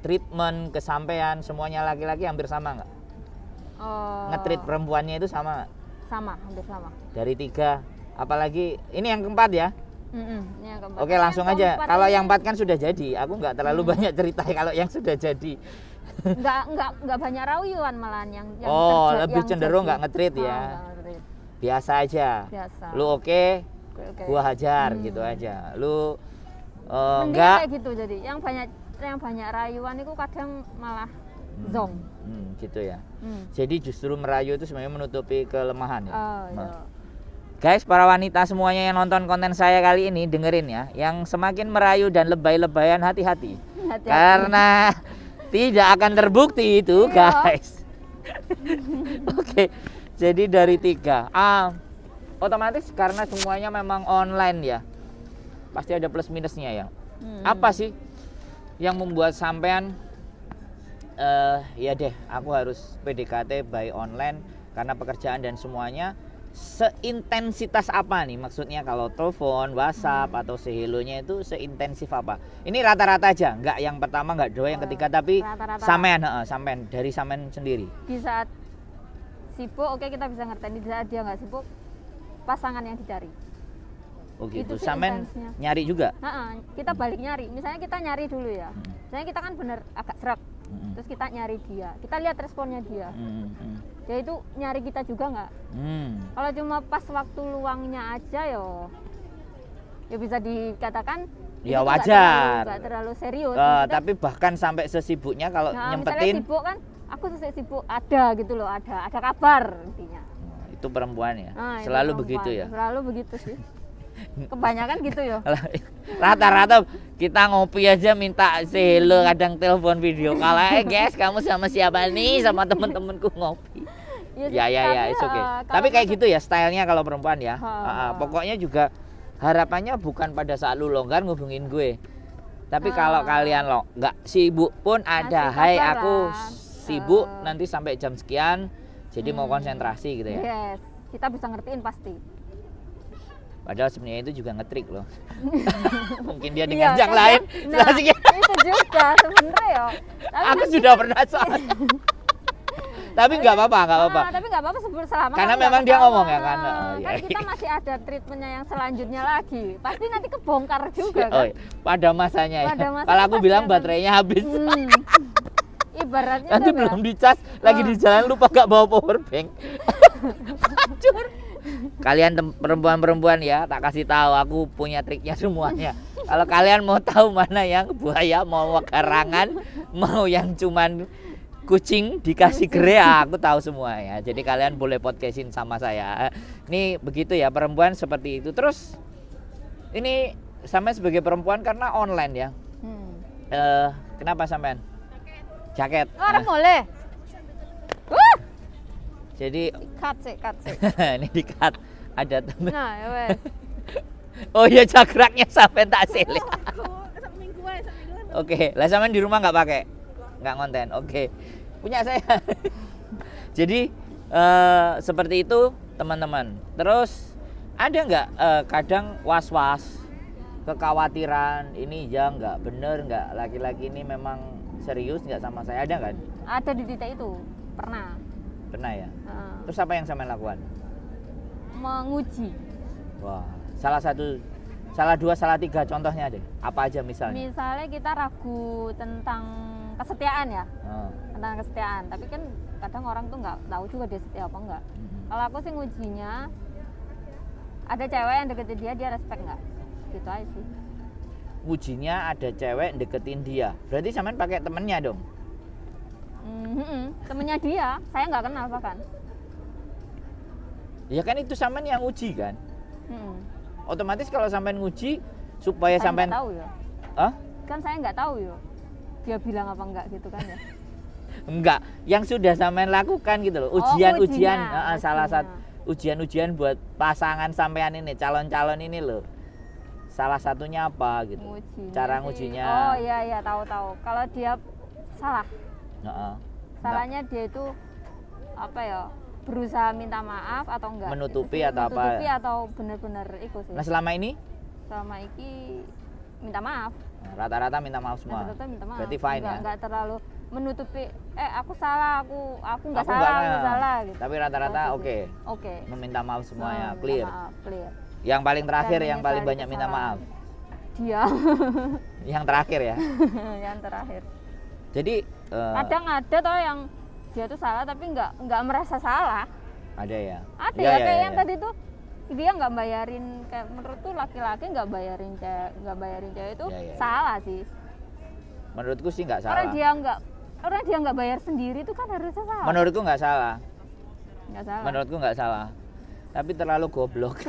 [SPEAKER 1] treatment, kesampaian semuanya laki-laki hampir sama nggak? Nge-treat perempuannya itu sama nggak?
[SPEAKER 2] Sama, hampir sama.
[SPEAKER 1] Dari 3, apalagi ini yang keempat ya.
[SPEAKER 2] Ini yang keempat.
[SPEAKER 1] Oke langsung aja.
[SPEAKER 2] keempat
[SPEAKER 1] Kalau
[SPEAKER 2] ini
[SPEAKER 1] yang 4 kan sudah jadi. Aku nggak terlalu banyak cerita kalau yang sudah jadi.
[SPEAKER 2] nggak banyak rayuan malahan yang
[SPEAKER 1] Oh,
[SPEAKER 2] terja-
[SPEAKER 1] lebih
[SPEAKER 2] yang
[SPEAKER 1] cenderung
[SPEAKER 2] jadi.
[SPEAKER 1] nggak nge-treat ya.
[SPEAKER 2] Nggak nge-treat.
[SPEAKER 1] Biasa aja.
[SPEAKER 2] Biasa.
[SPEAKER 1] Lu oke,
[SPEAKER 2] Oke.
[SPEAKER 1] gua hajar gitu aja. Lu
[SPEAKER 2] Mending
[SPEAKER 1] enggak
[SPEAKER 2] kayak gitu jadi. Yang banyak rayuan itu kadang malah zong.
[SPEAKER 1] gitu ya.
[SPEAKER 2] Hmm.
[SPEAKER 1] Jadi justru merayu itu sebenarnya menutupi kelemahan ya.
[SPEAKER 2] Oh,
[SPEAKER 1] Nah,
[SPEAKER 2] iya.
[SPEAKER 1] Guys, para wanita semuanya yang nonton konten saya kali ini dengerin ya, yang semakin merayu dan lebay-lebayan hati-hati.
[SPEAKER 2] Hati-hati.
[SPEAKER 1] Karena tidak akan terbukti itu,
[SPEAKER 2] Iya.
[SPEAKER 1] guys. Oke. Jadi dari 3. Otomatis karena semuanya memang online ya. Pasti ada plus minusnya ya. Apa sih yang membuat sampean ya deh, aku harus PDKT by online karena pekerjaan dan semuanya. Seintensitas apa nih maksudnya kalau telepon, WhatsApp atau sehelonya itu seintensif apa? Ini rata-rata aja, nggak yang pertama, nggak dua, yang ketiga, tapi
[SPEAKER 2] rata-rata.
[SPEAKER 1] sampean dari sampean sendiri.
[SPEAKER 2] Di saat sibuk, oke kita bisa ngertiin. Di saat dia nggak sibuk, pasangan yang dicari.
[SPEAKER 1] Oh gitu.
[SPEAKER 2] Itu sih
[SPEAKER 1] Sampean
[SPEAKER 2] intensnya.
[SPEAKER 1] nyari juga.
[SPEAKER 2] Kita balik nyari. Misalnya kita nyari dulu ya. Misalnya kita kan bener agak serak. Terus kita nyari dia. Kita lihat responnya dia. Dia itu nyari kita juga nggak? Kalau cuma pas waktu luangnya aja ya bisa dikatakan
[SPEAKER 1] Ya
[SPEAKER 2] itu
[SPEAKER 1] wajar.
[SPEAKER 2] nggak terlalu serius. Maksudnya,
[SPEAKER 1] Tapi bahkan sampai sesibuknya kalau
[SPEAKER 2] misalnya
[SPEAKER 1] nyempetin
[SPEAKER 2] sibuk kan, aku sibuk ada gitu loh, ada kabar intinya.
[SPEAKER 1] itu perempuan ya.
[SPEAKER 2] Itu
[SPEAKER 1] Selalu
[SPEAKER 2] perempuan.
[SPEAKER 1] begitu ya.
[SPEAKER 2] Selalu begitu sih. Kebanyakan gitu ya.
[SPEAKER 1] Rata-rata kita ngopi aja minta say hello, kadang telepon video call. Guys, kamu sama siapa nih? Sama temen-temenku ngopi. Ya, it's okay. Tapi kayak gitu ya stylenya kalau perempuan ya. Pokoknya juga harapannya bukan pada saat lu longgar ngubungin gue. Tapi kalau kalian nggak sibuk pun ada.
[SPEAKER 2] Ngasih
[SPEAKER 1] Hai,
[SPEAKER 2] kabar
[SPEAKER 1] aku
[SPEAKER 2] lah.
[SPEAKER 1] sibuk nanti sampai jam sekian. Jadi mau konsentrasi gitu ya.
[SPEAKER 2] Yes, kita bisa ngertiin pasti.
[SPEAKER 1] Padahal sebenarnya itu juga ngetrik loh. Mungkin dia
[SPEAKER 2] Iya,
[SPEAKER 1] dengan yang
[SPEAKER 2] kan
[SPEAKER 1] lain.
[SPEAKER 2] Nah, itu juga sebenarnya ya. Tapi
[SPEAKER 1] Aku
[SPEAKER 2] kan
[SPEAKER 1] sudah pernah sama. Tapi nggak apa-apa, nggak apa-apa.
[SPEAKER 2] Tapi nggak apa-apa selama
[SPEAKER 1] Karena
[SPEAKER 2] kan
[SPEAKER 1] memang
[SPEAKER 2] nggak
[SPEAKER 1] dia
[SPEAKER 2] ketahuan.
[SPEAKER 1] ngomong ya kan.
[SPEAKER 2] Kan kita masih ada treatmentnya yang selanjutnya lagi. Pasti nanti kebongkar juga kan.
[SPEAKER 1] Oh, iya. Pada masanya ya.
[SPEAKER 2] Pada masanya
[SPEAKER 1] Kalau aku
[SPEAKER 2] pasti
[SPEAKER 1] bilang
[SPEAKER 2] akan-
[SPEAKER 1] baterainya habis.
[SPEAKER 2] Ibaratnya
[SPEAKER 1] Nanti
[SPEAKER 2] tuh
[SPEAKER 1] belum
[SPEAKER 2] ya,
[SPEAKER 1] dicas, lagi di jalan lupa gak bawa power bank. Hancur. Kalian perempuan-perempuan ya, tak kasih tahu aku punya triknya semuanya. Kalau kalian mau tahu mana yang buaya, mau garangan, mau yang cuman kucing dikasih gerea, aku tahu semua ya. Jadi kalian boleh podcastin sama saya. Ini begitu ya, perempuan seperti itu. Terus ini sampai sebagai perempuan karena online ya. Kenapa sampean? Jaket.
[SPEAKER 2] Orang boleh.
[SPEAKER 1] Jadi
[SPEAKER 2] Cut sih.
[SPEAKER 1] ini di-cut ada temen.
[SPEAKER 2] Nah, ya wes.
[SPEAKER 1] Oh iya, jagraknya sampai tak silih. Oke, lah sampean di rumah nggak pakai? Nggak konten. Oke. Punya saya. Jadi seperti itu teman-teman. Terus ada nggak kadang was-was, kekhawatiran ini ya nggak bener, nggak laki-laki ini memang serius nggak sama saya, ada kan?
[SPEAKER 2] Ada di titik itu. Pernah.
[SPEAKER 1] Pernah ya. Terus apa yang sampean lakukan?
[SPEAKER 2] Menguji.
[SPEAKER 1] Wah, salah 2, salah 3 contohnya deh. Apa aja misalnya?
[SPEAKER 2] Misalnya kita ragu tentang kesetiaan ya. Tentang kesetiaan. Tapi kan kadang orang tuh nggak tahu juga dia setia apa enggak. Kalau aku sih ngujinya, ada cewek yang deketin dia respect nggak? Gitu aja sih.
[SPEAKER 1] Ujinya ada cewek deketin dia. Berarti sampean pakai temennya dong.
[SPEAKER 2] Temennya dia, saya nggak kenal bahkan.
[SPEAKER 1] Ya kan itu sampean yang uji kan.
[SPEAKER 2] Mm-mm.
[SPEAKER 1] Otomatis kalau sampean nguji supaya
[SPEAKER 2] Saya
[SPEAKER 1] sampean
[SPEAKER 2] nggak tahu ya.
[SPEAKER 1] Hah?
[SPEAKER 2] Kan saya nggak tahu ya. Dia bilang apa enggak gitu kan ya.
[SPEAKER 1] Enggak, yang sudah sampean lakukan gitu loh. Ujian-ujian, salah satu ujian-ujian buat pasangan sampean ini, calon-calon ini loh. Salah satunya apa gitu?
[SPEAKER 2] Ngujinya
[SPEAKER 1] Cara
[SPEAKER 2] sih.
[SPEAKER 1] ngujinya.
[SPEAKER 2] Oh iya tahu. Kalau dia salah,
[SPEAKER 1] Heeh.
[SPEAKER 2] salahnya dia itu apa ya? Berusaha minta maaf atau enggak?
[SPEAKER 1] Menutupi
[SPEAKER 2] Itu sih,
[SPEAKER 1] atau apa?
[SPEAKER 2] Menutupi atau benar-benar itu sih.
[SPEAKER 1] Nah, selama ini
[SPEAKER 2] Selama ini minta maaf.
[SPEAKER 1] rata-rata minta maaf semua.
[SPEAKER 2] Rata-rata minta maaf.
[SPEAKER 1] Berarti fine ya.
[SPEAKER 2] Enggak terlalu menutupi. Aku salah, aku nggak
[SPEAKER 1] Aku
[SPEAKER 2] salah,
[SPEAKER 1] nggak-
[SPEAKER 2] aku salah gitu.
[SPEAKER 1] Tapi rata-rata
[SPEAKER 2] Gitu
[SPEAKER 1] oke.
[SPEAKER 2] sih. Oke.
[SPEAKER 1] Meminta maaf semuanya,
[SPEAKER 2] Minta
[SPEAKER 1] clear.
[SPEAKER 2] maaf, clear.
[SPEAKER 1] Yang paling terakhir,
[SPEAKER 2] Dan
[SPEAKER 1] yang paling
[SPEAKER 2] menyesali
[SPEAKER 1] banyak minta maaf.
[SPEAKER 2] kesalahan. Dia
[SPEAKER 1] Yang terakhir ya.
[SPEAKER 2] yang terakhir.
[SPEAKER 1] Jadi
[SPEAKER 2] Kadang ada toh yang dia tuh salah tapi nggak merasa salah.
[SPEAKER 1] ada ya.
[SPEAKER 2] Ada
[SPEAKER 1] Iya,
[SPEAKER 2] ya
[SPEAKER 1] iya,
[SPEAKER 2] kayak
[SPEAKER 1] iya.
[SPEAKER 2] yang tadi tuh dia nggak bayarin, kayak menurut tuh laki-laki nggak bayarin cewek itu
[SPEAKER 1] Iya, iya.
[SPEAKER 2] salah sih.
[SPEAKER 1] Menurutku sih nggak
[SPEAKER 2] Orang
[SPEAKER 1] salah.
[SPEAKER 2] dia nggak bayar sendiri itu kan harusnya salah.
[SPEAKER 1] Menurutku nggak salah.
[SPEAKER 2] Nggak salah.
[SPEAKER 1] Menurutku nggak salah. tapi terlalu goblok.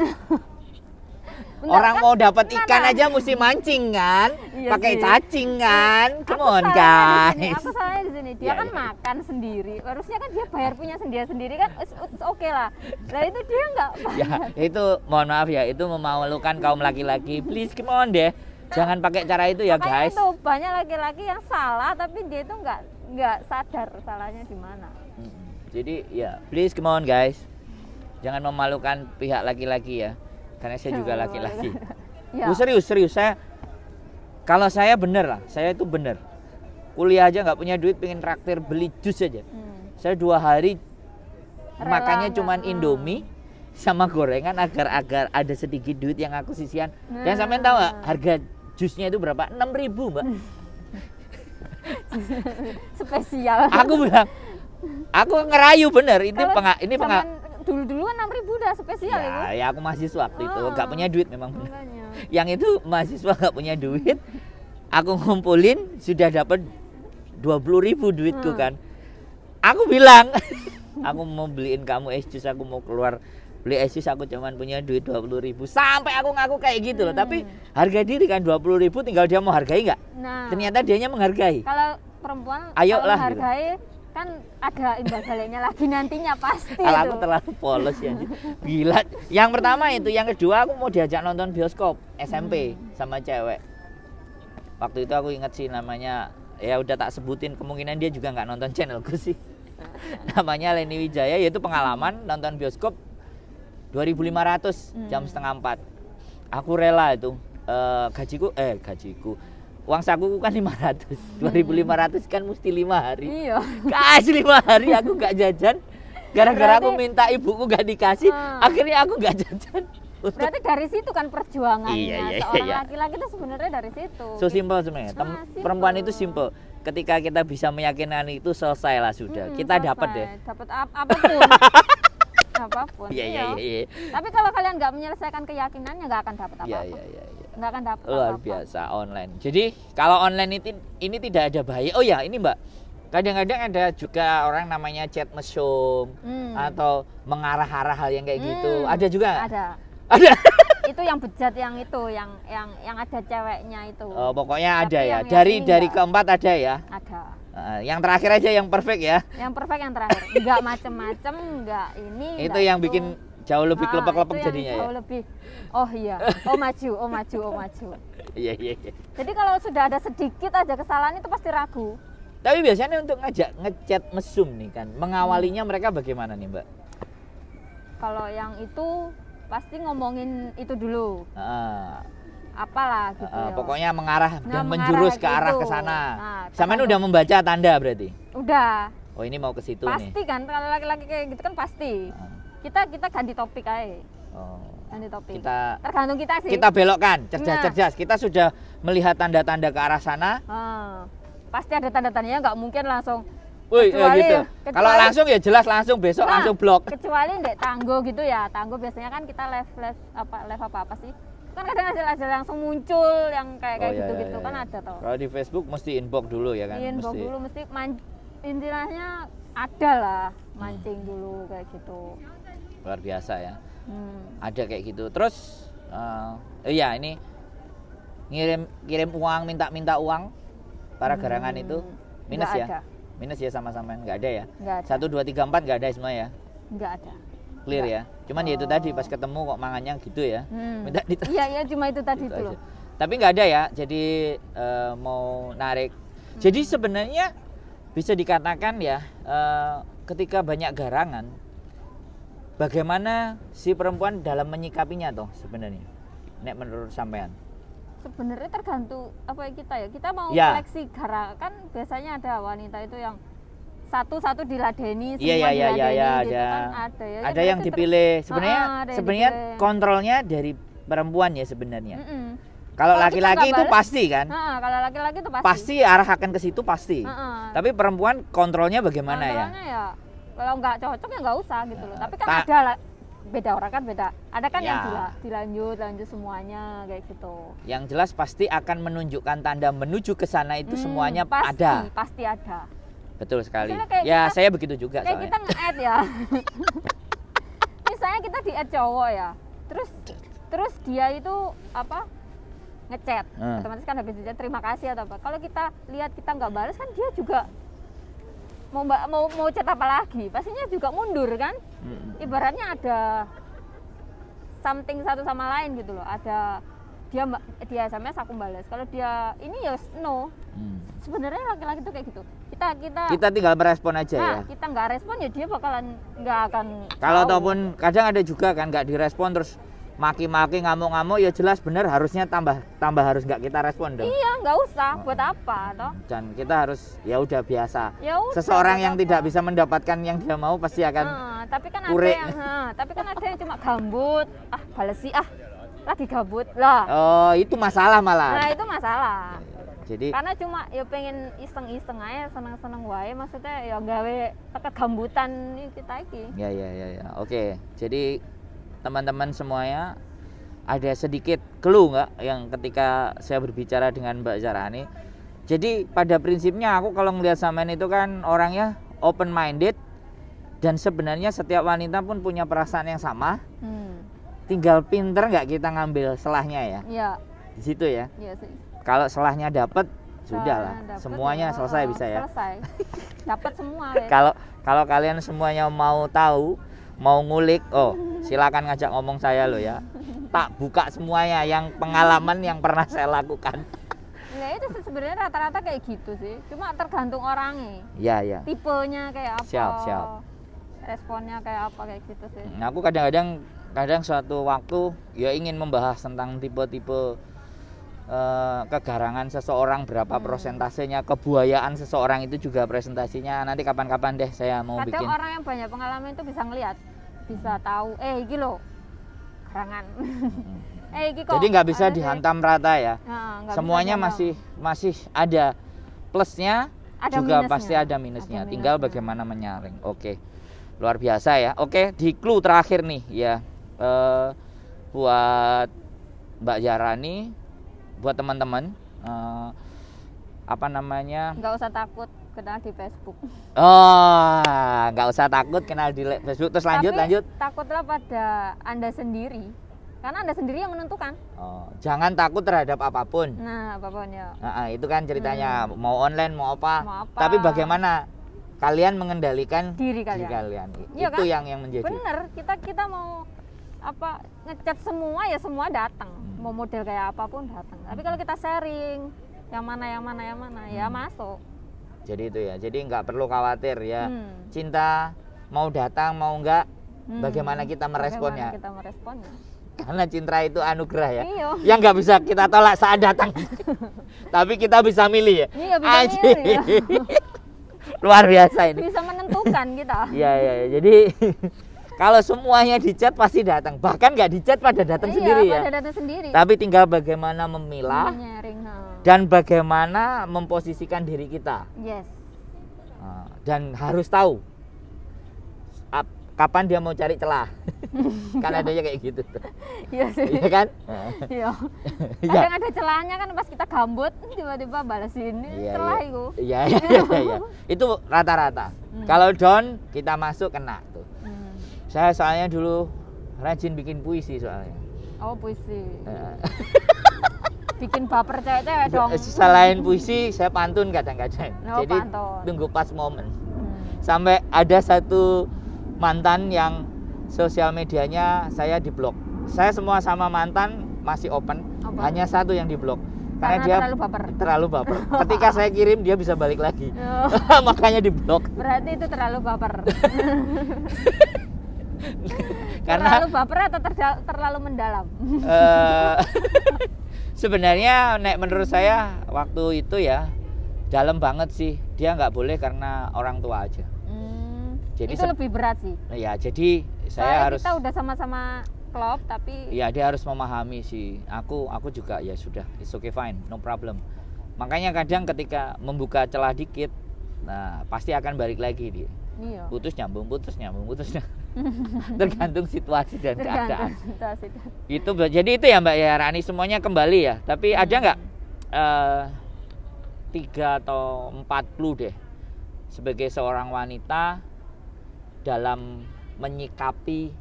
[SPEAKER 2] Bentar,
[SPEAKER 1] Orang
[SPEAKER 2] kan
[SPEAKER 1] mau dapat
[SPEAKER 2] gimana?
[SPEAKER 1] ikan aja mesti mancing kan,
[SPEAKER 2] Iya
[SPEAKER 1] pakai
[SPEAKER 2] sih.
[SPEAKER 1] cacing kan, come on
[SPEAKER 2] Aku
[SPEAKER 1] guys.
[SPEAKER 2] salahnya di sini. Dia
[SPEAKER 1] Iya,
[SPEAKER 2] kan
[SPEAKER 1] iya.
[SPEAKER 2] makan sendiri. Harusnya kan dia bayar punya sendiri kan oke lah. Lah itu dia nggak
[SPEAKER 1] Ya itu mohon maaf ya, itu memalukan kaum laki-laki. Please come on deh, jangan pakai cara itu ya
[SPEAKER 2] Makanya
[SPEAKER 1] guys.
[SPEAKER 2] itu banyak laki-laki yang salah tapi dia itu nggak sadar salahnya di mana.
[SPEAKER 1] Jadi ya please come on guys, jangan memalukan pihak laki-laki ya, karena saya juga laki-laki.
[SPEAKER 2] Ya.
[SPEAKER 1] Serius saya, kalau saya bener lah, saya itu bener kuliah aja nggak punya duit, pengen traktir beli jus aja. Saya 2 hari
[SPEAKER 2] Rela
[SPEAKER 1] makannya
[SPEAKER 2] nggak?
[SPEAKER 1] cuman Indomie sama gorengan agar ada sedikit duit yang aku sisihan. Dan
[SPEAKER 2] Nah.
[SPEAKER 1] sampean tahu nggak harga jusnya itu berapa? 6.000 mbak.
[SPEAKER 2] Spesial.
[SPEAKER 1] Aku bilang, aku ngerayu bener. Ini
[SPEAKER 2] Kalau dulu kan 6.000 udah spesial itu.
[SPEAKER 1] Ya aku mahasiswa waktu itu nggak punya duit memang bener.
[SPEAKER 2] Makanya.
[SPEAKER 1] Yang itu mahasiswa nggak punya duit, aku ngumpulin sudah dapat 20.000 duitku kan. Aku bilang, aku mau beliin kamu es jus, aku mau keluar beli es jus, aku cuman punya duit 20.000. Sampai aku ngaku kayak gitu loh. Tapi harga diri kan 20.000, tinggal dia mau hargai nggak?
[SPEAKER 2] Nah,
[SPEAKER 1] Ternyata dianya menghargai.
[SPEAKER 2] kalau perempuan
[SPEAKER 1] Ayolah,
[SPEAKER 2] kalau menghargai kan ada imbal baliknya lagi nantinya pasti
[SPEAKER 1] Kalau
[SPEAKER 2] itu.
[SPEAKER 1] aku terlalu polos ya. Gila. Yang pertama itu, yang kedua aku mau diajak nonton bioskop SMP sama cewek. Waktu itu aku ingat sih namanya, ya udah tak sebutin, kemungkinan dia juga nggak nonton channelku sih. Namanya Leni Wijaya, yaitu pengalaman nonton bioskop 2.500 jam setengah 4. Aku rela itu. Gajiku uang sakuku kan 500. 2.500 kan mesti 5 hari.
[SPEAKER 2] Iya.
[SPEAKER 1] Kasih 5 hari aku gak jajan. Gara-gara aku
[SPEAKER 2] Berarti-
[SPEAKER 1] minta ibuku gak dikasih,
[SPEAKER 2] Ah.
[SPEAKER 1] akhirnya aku gak jajan.
[SPEAKER 2] Berarti dari situ kan perjuangannya
[SPEAKER 1] Iya,
[SPEAKER 2] seorang
[SPEAKER 1] iya.
[SPEAKER 2] laki-laki itu sebenarnya dari situ.
[SPEAKER 1] So simple sebenarnya.
[SPEAKER 2] Simple.
[SPEAKER 1] Perempuan itu simple. Ketika kita bisa meyakinkan itu, selesai lah sudah. Kita dapat deh.
[SPEAKER 2] Dapat apapun. Apapun.
[SPEAKER 1] Iya.
[SPEAKER 2] Tapi kalau kalian nggak menyelesaikan keyakinannya nggak akan dapat
[SPEAKER 1] Iya.
[SPEAKER 2] apa-apa. Nggak akan dapat
[SPEAKER 1] Luar
[SPEAKER 2] apa-apa.
[SPEAKER 1] biasa online. Jadi kalau online ini tidak ada bahaya. Oh ya, ini Mbak. Kadang-kadang ada juga orang namanya chat mesum atau mengarah-arah hal yang kayak gitu. Ada juga nggak?
[SPEAKER 2] Ada. Itu yang bejat yang itu, yang ada ceweknya itu.
[SPEAKER 1] Oh, pokoknya
[SPEAKER 2] Tapi
[SPEAKER 1] ada ya.
[SPEAKER 2] yang
[SPEAKER 1] Dari
[SPEAKER 2] ini nggak.
[SPEAKER 1] keempat ada ya.
[SPEAKER 2] Ada.
[SPEAKER 1] Yang terakhir aja yang perfect ya.
[SPEAKER 2] Yang perfect yang terakhir. Nggak macem-macem, nggak ini.
[SPEAKER 1] Itu
[SPEAKER 2] nggak
[SPEAKER 1] yang
[SPEAKER 2] itu.
[SPEAKER 1] bikin jauh lebih
[SPEAKER 2] Ah,
[SPEAKER 1] kelepek-kelepek
[SPEAKER 2] itu yang
[SPEAKER 1] jadinya ya.
[SPEAKER 2] jauh lebih. Oh iya. Oh maju.
[SPEAKER 1] Iya.
[SPEAKER 2] Jadi kalau sudah ada sedikit aja kesalahan itu pasti ragu.
[SPEAKER 1] Tapi biasanya untuk ngechat mesum nih kan, mengawalinya mereka bagaimana nih Mbak?
[SPEAKER 2] Kalau yang itu pasti ngomongin itu dulu.
[SPEAKER 1] Ah,
[SPEAKER 2] Apalah gitu. ya.
[SPEAKER 1] pokoknya mengarah
[SPEAKER 2] Nah,
[SPEAKER 1] dan menjurus
[SPEAKER 2] mengarah
[SPEAKER 1] ke arah
[SPEAKER 2] gitu.
[SPEAKER 1] ke sana.
[SPEAKER 2] Nah,
[SPEAKER 1] Sampean
[SPEAKER 2] tergantung.
[SPEAKER 1] udah membaca tanda berarti.
[SPEAKER 2] Udah.
[SPEAKER 1] Oh ini mau ke situ nih.
[SPEAKER 2] Pasti kan kalau laki-laki kayak gitu kan pasti.
[SPEAKER 1] Ah,
[SPEAKER 2] Kita ganti topik aja.
[SPEAKER 1] oh.
[SPEAKER 2] Ganti topik.
[SPEAKER 1] Kita
[SPEAKER 2] Tergantung kita sih.
[SPEAKER 1] belokkan,
[SPEAKER 2] Nah.
[SPEAKER 1] cerdas. Kita sudah melihat tanda-tanda ke arah sana.
[SPEAKER 2] Pasti ada tanda-tandanya, nggak mungkin langsung.
[SPEAKER 1] Wih, ya gitu.
[SPEAKER 2] kecuali-
[SPEAKER 1] Kalau langsung ya jelas langsung besok
[SPEAKER 2] Nah,
[SPEAKER 1] langsung blok.
[SPEAKER 2] Kecuali ndek tanggo gitu ya. Tanggo biasanya kan kita live apa sih? Kan kadang ada langsung muncul yang kayak
[SPEAKER 1] Oh,
[SPEAKER 2] gitu
[SPEAKER 1] iya.
[SPEAKER 2] kan ada toh.
[SPEAKER 1] Kalau di Facebook mesti inbox dulu ya kan.
[SPEAKER 2] Inbox
[SPEAKER 1] Mesti.
[SPEAKER 2] dulu mesti intilahnya ada lah mancing dulu kayak gitu.
[SPEAKER 1] Luar biasa ya.
[SPEAKER 2] Hmm.
[SPEAKER 1] Ada kayak gitu. Terus iya ini kirim uang, minta uang para garangan itu minus
[SPEAKER 2] Nggak
[SPEAKER 1] ya.
[SPEAKER 2] ada.
[SPEAKER 1] Minus ya sama-sama nggak ada ya.
[SPEAKER 2] Nggak ada.
[SPEAKER 1] 1 2 3 4 nggak ada semua ya.
[SPEAKER 2] Nggak ada.
[SPEAKER 1] Clear
[SPEAKER 2] Nggak.
[SPEAKER 1] ya. Cuman ya itu tadi pas ketemu kok mangannya gitu ya. Minta
[SPEAKER 2] Iya cuma itu tadi
[SPEAKER 1] Gitu
[SPEAKER 2] itu loh.
[SPEAKER 1] aja. Tapi nggak ada ya. Jadi mau narik. Jadi sebenarnya bisa dikatakan ya ketika banyak garangan, bagaimana si perempuan dalam menyikapinya toh sebenarnya? Nek menurut sampean?
[SPEAKER 2] Sebenarnya tergantung apa kita ya. Kita mau
[SPEAKER 1] Ya.
[SPEAKER 2] seleksi gara kan biasanya ada wanita itu yang satu-satu diladeni, semua
[SPEAKER 1] Iya
[SPEAKER 2] diladeni gitu
[SPEAKER 1] ada.
[SPEAKER 2] kan ada ya.
[SPEAKER 1] Ada
[SPEAKER 2] Jadi
[SPEAKER 1] yang
[SPEAKER 2] itu
[SPEAKER 1] dipilih.
[SPEAKER 2] ada yang
[SPEAKER 1] Sebenarnya
[SPEAKER 2] dipilih.
[SPEAKER 1] kontrolnya dari perempuan ya sebenarnya.
[SPEAKER 2] Mm-mm.
[SPEAKER 1] Kalau
[SPEAKER 2] Kalau kita
[SPEAKER 1] laki-laki
[SPEAKER 2] nggak
[SPEAKER 1] itu
[SPEAKER 2] balas,
[SPEAKER 1] pasti kan?
[SPEAKER 2] Kalau laki-laki itu pasti.
[SPEAKER 1] Pasti arahkan ke situ pasti.
[SPEAKER 2] Heeh.
[SPEAKER 1] Tapi perempuan kontrolnya bagaimana ya?
[SPEAKER 2] Kontrolnya ya kalau nggak cocok ya nggak usah gitu loh. Tapi kan
[SPEAKER 1] Ta-
[SPEAKER 2] ada lah, beda orang kan beda. Ada kan yang
[SPEAKER 1] Ya.
[SPEAKER 2] dilanjut semuanya kayak gitu.
[SPEAKER 1] Yang jelas pasti akan menunjukkan tanda menuju ke sana itu semuanya
[SPEAKER 2] pasti,
[SPEAKER 1] ada.
[SPEAKER 2] Pasti ada.
[SPEAKER 1] Betul sekali.
[SPEAKER 2] Misalnya kayak
[SPEAKER 1] Ya,
[SPEAKER 2] kita-
[SPEAKER 1] saya begitu juga
[SPEAKER 2] Kayak
[SPEAKER 1] soalnya.
[SPEAKER 2] kita nge-add ya. Misalnya misalnya kita di add cowok ya, terus dia itu apa ngechat, otomatis kan habis ngechat terima kasih atau apa. Kalau kita lihat kita nggak balas kan dia juga mau chat apa lagi, pastinya juga mundur kan. Ibaratnya ada something satu sama lain gitu loh, ada dia SMS aku balas, kalau dia ini ya no. Sebenarnya laki-laki tuh kayak gitu, kita
[SPEAKER 1] tinggal merespon aja ya.
[SPEAKER 2] Kita nggak respon ya dia bakalan nggak akan
[SPEAKER 1] kalau
[SPEAKER 2] tahu.
[SPEAKER 1] ataupun kadang ada juga kan nggak direspon terus maki-maki ngamuk-ngamuk, ya jelas bener harusnya tambah harus nggak kita respon dong.
[SPEAKER 2] Iya, nggak usah, buat apa toh.
[SPEAKER 1] Dan kita harus ya udah biasa.
[SPEAKER 2] Ya udah,
[SPEAKER 1] seseorang yang tidak bisa mendapatkan yang dia mau pasti akan
[SPEAKER 2] tapi kan
[SPEAKER 1] pure.
[SPEAKER 2] tapi kan ada yang cuma gambut, balas sih lagi gabut lah.
[SPEAKER 1] Oh, itu masalah malah.
[SPEAKER 2] Nah, itu masalah.
[SPEAKER 1] Jadi
[SPEAKER 2] karena cuma ya pengen iseng-iseng aja, seneng-seneng wae, maksudnya ya gawe kegambutan kita iki.
[SPEAKER 1] Ya. Oke. Jadi teman-teman semuanya, ada sedikit clue nggak yang ketika saya berbicara dengan Mbak Zarani? Jadi pada prinsipnya aku kalau ngelihat Samen itu kan orangnya open minded, dan sebenarnya setiap wanita pun punya perasaan yang sama. Tinggal pinter nggak kita ngambil selahnya ya.
[SPEAKER 2] Iya.
[SPEAKER 1] Di situ ya.
[SPEAKER 2] Iya sih.
[SPEAKER 1] Kalau selahnya dapet, sudahlah, semuanya
[SPEAKER 2] ya,
[SPEAKER 1] selesai bisa ya.
[SPEAKER 2] Selesai. Dapat semua.
[SPEAKER 1] Kalau kalian semuanya mau tahu, mau ngulik, silakan ngajak ngomong saya loh ya. Tak buka semuanya yang pengalaman yang pernah saya lakukan.
[SPEAKER 2] Nah itu sebenarnya rata-rata kayak gitu sih. Cuma tergantung orangnya.
[SPEAKER 1] Iya.
[SPEAKER 2] Tipenya kayak apa.
[SPEAKER 1] Siap.
[SPEAKER 2] Responnya kayak apa kayak gitu sih.
[SPEAKER 1] Nah, aku kadang suatu waktu ya ingin membahas tentang tipe-tipe kegarangan seseorang, berapa prosentasenya, kebuayaan seseorang itu juga presentasinya. Nanti kapan-kapan deh saya mau bikin.
[SPEAKER 2] Kadang orang yang banyak pengalaman itu bisa ngelihat, bisa tahu, iki loh garangan. Iki kok.
[SPEAKER 1] Jadi nggak bisa dihantam rata ya. Semuanya
[SPEAKER 2] bisa
[SPEAKER 1] masih ada plusnya,
[SPEAKER 2] ada
[SPEAKER 1] juga
[SPEAKER 2] minusnya.
[SPEAKER 1] pasti ada minusnya. Tinggal bagaimana menyaring. Oke, luar biasa ya. Oke, di clue terakhir nih ya, buat Mbak Zarani, buat teman-teman, apa namanya?
[SPEAKER 2] Nggak usah takut kenal di Facebook.
[SPEAKER 1] Nggak usah takut kenal di Facebook. Terus lanjut.
[SPEAKER 2] Takutlah pada Anda sendiri, karena Anda sendiri yang menentukan.
[SPEAKER 1] Jangan takut terhadap apapun.
[SPEAKER 2] Nah, apapun ya.
[SPEAKER 1] Itu kan ceritanya, mau online mau apa. Tapi bagaimana kalian mengendalikan
[SPEAKER 2] diri kalian. Iya,
[SPEAKER 1] itu
[SPEAKER 2] kan?
[SPEAKER 1] yang menjadi.
[SPEAKER 2] Bener, kita mau apa ngechat semua ya semua datang. Mau model kayak apapun datang. Tapi kalau kita sharing yang mana ya masuk.
[SPEAKER 1] Jadi itu ya. Jadi nggak perlu khawatir ya. Cinta mau datang mau enggak, bagaimana kita meresponnya. Karena cinta itu anugerah ya.
[SPEAKER 2] Iya.
[SPEAKER 1] Yang nggak bisa kita tolak saat datang. Tapi kita bisa milih ya.
[SPEAKER 2] Iya, bisa milih ya.
[SPEAKER 1] Luar biasa ini.
[SPEAKER 2] Bisa menentukan kita.
[SPEAKER 1] Iya. Jadi kalau semuanya di chat pasti datang. Bahkan nggak di chat pada datang sendiri ya.
[SPEAKER 2] Pada datang sendiri.
[SPEAKER 1] Tapi tinggal bagaimana memilah dan bagaimana memposisikan diri kita.
[SPEAKER 2] Yes.
[SPEAKER 1] Dan harus tahu kapan dia mau cari celah. Kan adanya kayak gitu.
[SPEAKER 2] Iya sih.
[SPEAKER 1] Iya kan?
[SPEAKER 2] Iya. Kadang ada celahnya kan pas kita gambut tiba-tiba balesin celah itu.
[SPEAKER 1] Iya. Itu rata-rata. Kalau down kita masuk kena tuh. Saya soalnya dulu rajin bikin puisi soalnya.
[SPEAKER 2] Oh, puisi. Bikin baper cewek-cewek dong.
[SPEAKER 1] Selain puisi, saya pantun kadang-kadang. Jadi
[SPEAKER 2] pantun.
[SPEAKER 1] tunggu pas momen. Sampai ada satu mantan yang sosial medianya saya diblok. Saya semua sama mantan masih open. Hanya satu yang diblok. Karena dia terlalu baper. Ketika saya kirim dia bisa balik lagi. Makanya diblok.
[SPEAKER 2] Berarti itu terlalu baper.
[SPEAKER 1] Karena
[SPEAKER 2] terlalu baper atau terlalu mendalam?
[SPEAKER 1] Sebenarnya menurut saya waktu itu ya dalam banget sih. Dia nggak boleh karena orang tua aja. Jadi
[SPEAKER 2] itu lebih berat sih.
[SPEAKER 1] Ya, jadi saya harus.
[SPEAKER 2] Kita udah sama-sama klop tapi.
[SPEAKER 1] Ya, dia harus memahami sih. Aku juga ya sudah, it's okay fine, no problem. Makanya kadang ketika membuka celah dikit, nah pasti akan balik lagi dia.
[SPEAKER 2] Iya.
[SPEAKER 1] Putus nyambung. Tergantung situasi dan keadaan. Itu jadi itu ya Mbak ya Rani, semuanya kembali ya. Tapi ada nggak 3 atau 4 clue deh sebagai seorang wanita dalam menyikapi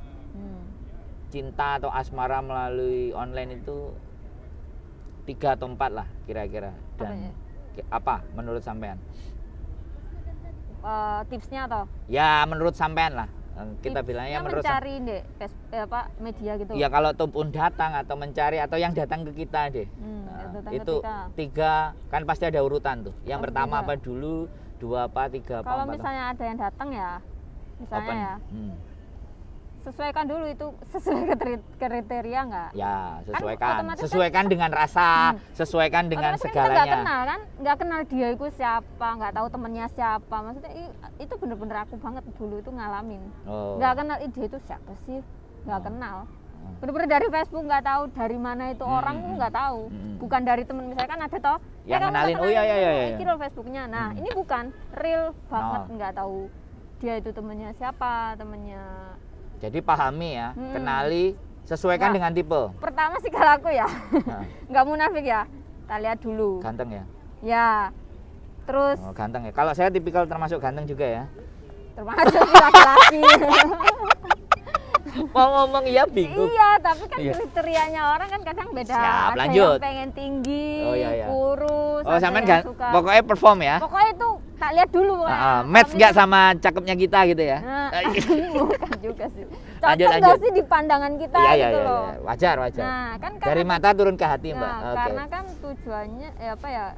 [SPEAKER 1] cinta atau asmara melalui online itu 3 atau 4 lah kira-kira. Dan apa menurut sampean?
[SPEAKER 2] Tipsnya atau?
[SPEAKER 1] Ya menurut sampean lah. Kita bilangnya menurut
[SPEAKER 2] mencari deh media gitu.
[SPEAKER 1] Ya kalau ataupun datang atau mencari atau yang datang ke kita deh. Itu 3 kan pasti ada urutan tuh. Yang pertama 3. Apa dulu, 2 apa, 3 apa?
[SPEAKER 2] Kalau misalnya ada yang datang ya, misalnya ya, sesuaikan dulu itu sesuai kriteria nggak?
[SPEAKER 1] Ya sesuaikan dengan rasa, sesuaikan dengan segalanya.
[SPEAKER 2] Nggak kenal kan, nggak kenal dia itu siapa, nggak tahu temennya siapa. Maksudnya itu bener-bener aku banget dulu itu ngalamin. Nggak kenal dia itu siapa sih, nggak kenal. Bener-bener dari Facebook nggak tahu dari mana itu orang tuh nggak tahu. Bukan dari temen, misalkan ada toh
[SPEAKER 1] yang kenalin, oh iya
[SPEAKER 2] ini loh Facebooknya. Nah ini bukan real banget, nggak tahu dia itu temennya siapa, temennya.
[SPEAKER 1] Jadi pahami ya, kenali, sesuaikan dengan tipe.
[SPEAKER 2] Pertama sih kalau aku ya, nggak munafik ya, kita lihat dulu.
[SPEAKER 1] Ganteng ya?
[SPEAKER 2] Ya, terus.
[SPEAKER 1] Oh, ganteng ya. Kalau saya tipikal termasuk ganteng juga ya.
[SPEAKER 2] Termasuk laki-laki.
[SPEAKER 1] Mau ngomong iya bingung.
[SPEAKER 2] Iya, tapi kan kriterianya orang kan kadang beda.
[SPEAKER 1] Siap,
[SPEAKER 2] ada
[SPEAKER 1] lanjut.
[SPEAKER 2] yang pengen tinggi,
[SPEAKER 1] iya.
[SPEAKER 2] kurus.
[SPEAKER 1] Oh, sampean pokoknya perform ya.
[SPEAKER 2] Pokoknya itu tak lihat dulu.
[SPEAKER 1] Match nggak sama cakepnya kita gitu ya?
[SPEAKER 2] Bukan juga sih. Cocok nggak sih di pandangan kita gitu loh.
[SPEAKER 1] Wajar.
[SPEAKER 2] Nah, kan
[SPEAKER 1] dari mata turun ke hati, Mbak.
[SPEAKER 2] Karena kan tujuannya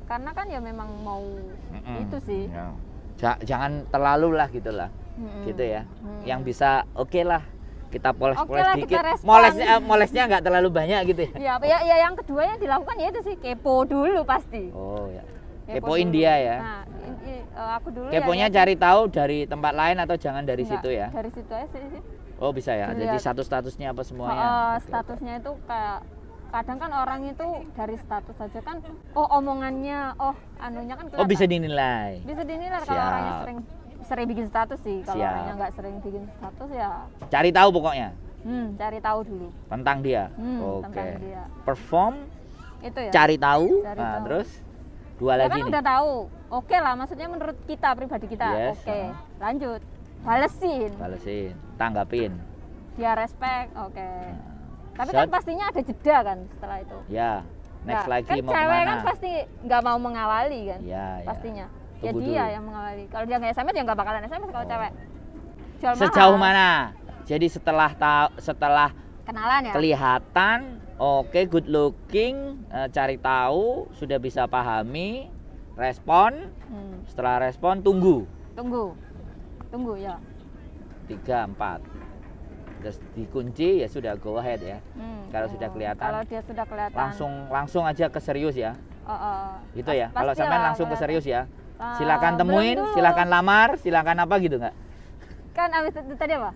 [SPEAKER 2] karena kan ya memang mau itu sih.
[SPEAKER 1] Ya. Jangan terlalu lah gitulah. Gitu ya. Yang bisa oke lah. Kita poles-poles dikit. Molesnya nggak terlalu banyak gitu ya.
[SPEAKER 2] Ya yang kedua yang dilakukan ya itu sih kepo dulu pasti.
[SPEAKER 1] Oh ya. Kepoin dia ya.
[SPEAKER 2] Nah, aku dulu
[SPEAKER 1] keponya cari tahu dari tempat lain atau jangan dari situ ya?
[SPEAKER 2] Dari situ aja sih.
[SPEAKER 1] Oh bisa ya. Jadi statusnya apa semuanya?
[SPEAKER 2] Statusnya itu kayak kadang kan orang itu dari status saja kan omongannya, anunya kan kelihatan. Oh
[SPEAKER 1] bisa dinilai.
[SPEAKER 2] Bisa dinilai kalau orangnya sering bikin status sih. Kalau orangnya nggak sering bikin status ya. Cari
[SPEAKER 1] tahu pokoknya.
[SPEAKER 2] Cari tahu dulu.
[SPEAKER 1] Tentang dia.
[SPEAKER 2] Tentang dia.
[SPEAKER 1] Perform.
[SPEAKER 2] Itu ya.
[SPEAKER 1] Cari tahu. Terus 2 lagi
[SPEAKER 2] kan
[SPEAKER 1] nih.
[SPEAKER 2] udah tahu. Oke lah, maksudnya menurut kita pribadi kita.
[SPEAKER 1] Yes.
[SPEAKER 2] Oke. Lanjut. Balesin.
[SPEAKER 1] Tanggapin.
[SPEAKER 2] Dia respect. Oke. Tapi kan pastinya ada jeda kan setelah itu.
[SPEAKER 1] Ya. Next lagi
[SPEAKER 2] kan
[SPEAKER 1] mau
[SPEAKER 2] cewek
[SPEAKER 1] kemana?
[SPEAKER 2] kan pasti nggak mau mengawali kan.
[SPEAKER 1] Ya.
[SPEAKER 2] Pastinya.
[SPEAKER 1] Tunggu
[SPEAKER 2] ya dia
[SPEAKER 1] dulu.
[SPEAKER 2] yang mengawali. Kalau dia nggak SMS ya nggak bakalan SMS kalau cewek.
[SPEAKER 1] Sejauh mana? Jadi setelah
[SPEAKER 2] kenalan ya.
[SPEAKER 1] Kelihatan, oke, good looking, cari tahu, sudah bisa pahami, respon. Setelah respon tunggu
[SPEAKER 2] ya.
[SPEAKER 1] 3, 4. Terus dikunci ya sudah go ahead ya. Kalau sudah kelihatan.
[SPEAKER 2] Kalau dia sudah kelihatan.
[SPEAKER 1] Langsung aja ke serius ya. Gitu ya. Kalau sampean langsung ke serius ya. Silakan temuin, silakan lamar, silakan apa gitu nggak?
[SPEAKER 2] Kan abis itu tadi apa?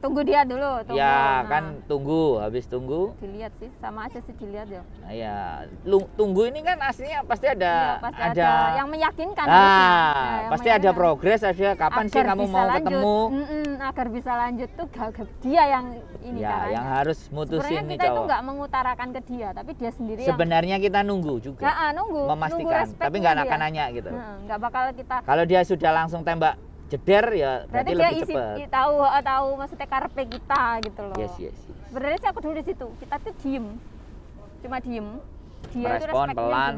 [SPEAKER 2] Tunggu dia dulu.
[SPEAKER 1] Ya kan tunggu, habis tunggu.
[SPEAKER 2] Dilihat sih, sama aja sih dilihat ya.
[SPEAKER 1] Nah, ya, tunggu ini kan aslinya pasti ada,
[SPEAKER 2] pasti ada yang meyakinkan.
[SPEAKER 1] Pasti ada progres, ada kapan sih kamu mau ketemu.
[SPEAKER 2] Agar bisa lanjut tuh dia yang ini
[SPEAKER 1] ya, yang harus mutusin nih cowok.
[SPEAKER 2] Sebenarnya kita itu nggak mengutarakan ke dia, tapi dia sendiri.
[SPEAKER 1] Sebenarnya kita nunggu juga.
[SPEAKER 2] Nunggu.
[SPEAKER 1] Memastikan, tapi nggak akan nanya gitu.
[SPEAKER 2] Nggak bakal kita.
[SPEAKER 1] Kalau dia sudah langsung tembak jeder ya berarti lebih cepat.
[SPEAKER 2] Tahu maksudnya karpe kita gitu loh.
[SPEAKER 1] Yes.
[SPEAKER 2] Sebenarnya sih aku dulu di situ. Kita tuh cuma diem. Dia
[SPEAKER 1] merespon
[SPEAKER 2] itu
[SPEAKER 1] pelan.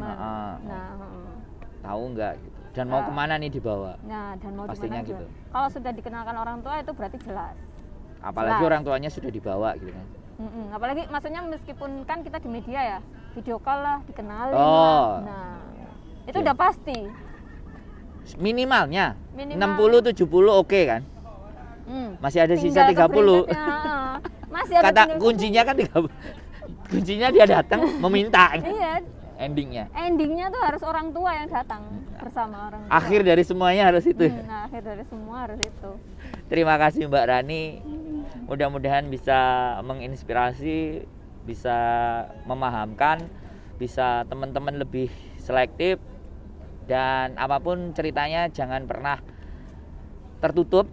[SPEAKER 2] Tahu
[SPEAKER 1] nggak gitu. Dan mau kemana nih dibawa?
[SPEAKER 2] Nah, dan mau
[SPEAKER 1] pastinya
[SPEAKER 2] dimana
[SPEAKER 1] gitu.
[SPEAKER 2] Kalau sudah dikenalkan orang tua itu berarti jelas.
[SPEAKER 1] Apalagi orang tuanya sudah dibawa gitu kan.
[SPEAKER 2] Apalagi maksudnya meskipun kan kita di media ya, video call lah, dikenalin
[SPEAKER 1] lah.
[SPEAKER 2] Nah, itu udah pasti.
[SPEAKER 1] Minimal 60-70 oke kan? Masih ada sisa 30.
[SPEAKER 2] Masih ada.
[SPEAKER 1] Kata kuncinya kan 30. Kuncinya dia datang meminta.
[SPEAKER 2] Iya. Endingnya tuh harus orang tua yang datang bersama orang tua.
[SPEAKER 1] Akhir dari semuanya harus itu.
[SPEAKER 2] Akhir dari semua harus itu.
[SPEAKER 1] Terima kasih Mbak Rani. Mudah-mudahan bisa menginspirasi, bisa memahamkan, bisa teman-teman lebih selektif. Dan apapun ceritanya jangan pernah tertutup.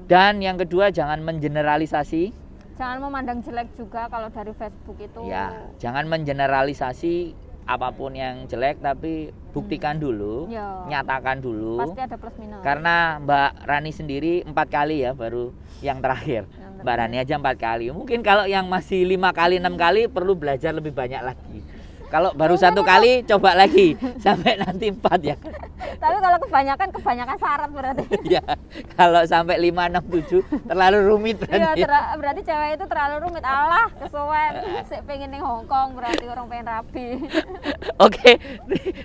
[SPEAKER 1] Dan yang kedua jangan mengeneralisasi.
[SPEAKER 2] Jangan memandang jelek juga kalau dari Facebook itu.
[SPEAKER 1] Ya, jangan mengeneralisasi apapun yang jelek, tapi buktikan dulu, nyatakan dulu.
[SPEAKER 2] Pasti ada plus minus.
[SPEAKER 1] Karena Mbak Rani sendiri 4 kali ya baru yang terakhir. Mbak Rani aja 4 kali. Mungkin kalau yang masih 5 kali 6 kali perlu belajar lebih banyak lagi. Kalau baru 1 kali coba lagi sampai nanti 4 ya.
[SPEAKER 2] Tapi kalau kebanyakan syarat berarti.
[SPEAKER 1] Ya, kalau sampai 5 6 7 terlalu rumit
[SPEAKER 2] Iya,
[SPEAKER 1] berarti.
[SPEAKER 2] berarti cewek itu terlalu rumit. Allah, kesuwen. Sik pengen ning Hongkong berarti orang pengen rapi.
[SPEAKER 1] Oke,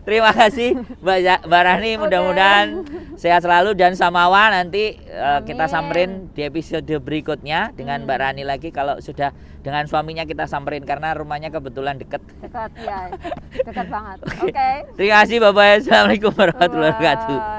[SPEAKER 1] terima kasih Mbak Rani.
[SPEAKER 2] Oke.
[SPEAKER 1] Mudah-mudahan sehat selalu dan Samawa nanti kita
[SPEAKER 2] Amin.
[SPEAKER 1] samperin di episode berikutnya dengan Mbak Rani lagi kalau sudah dengan suaminya kita samperin karena rumahnya kebetulan deket.
[SPEAKER 2] Dekat ya. Dekat banget. Oke.
[SPEAKER 1] Terima kasih Bapak. Assalamualaikum warahmatullahi wabarakatuh.
[SPEAKER 2] Bye.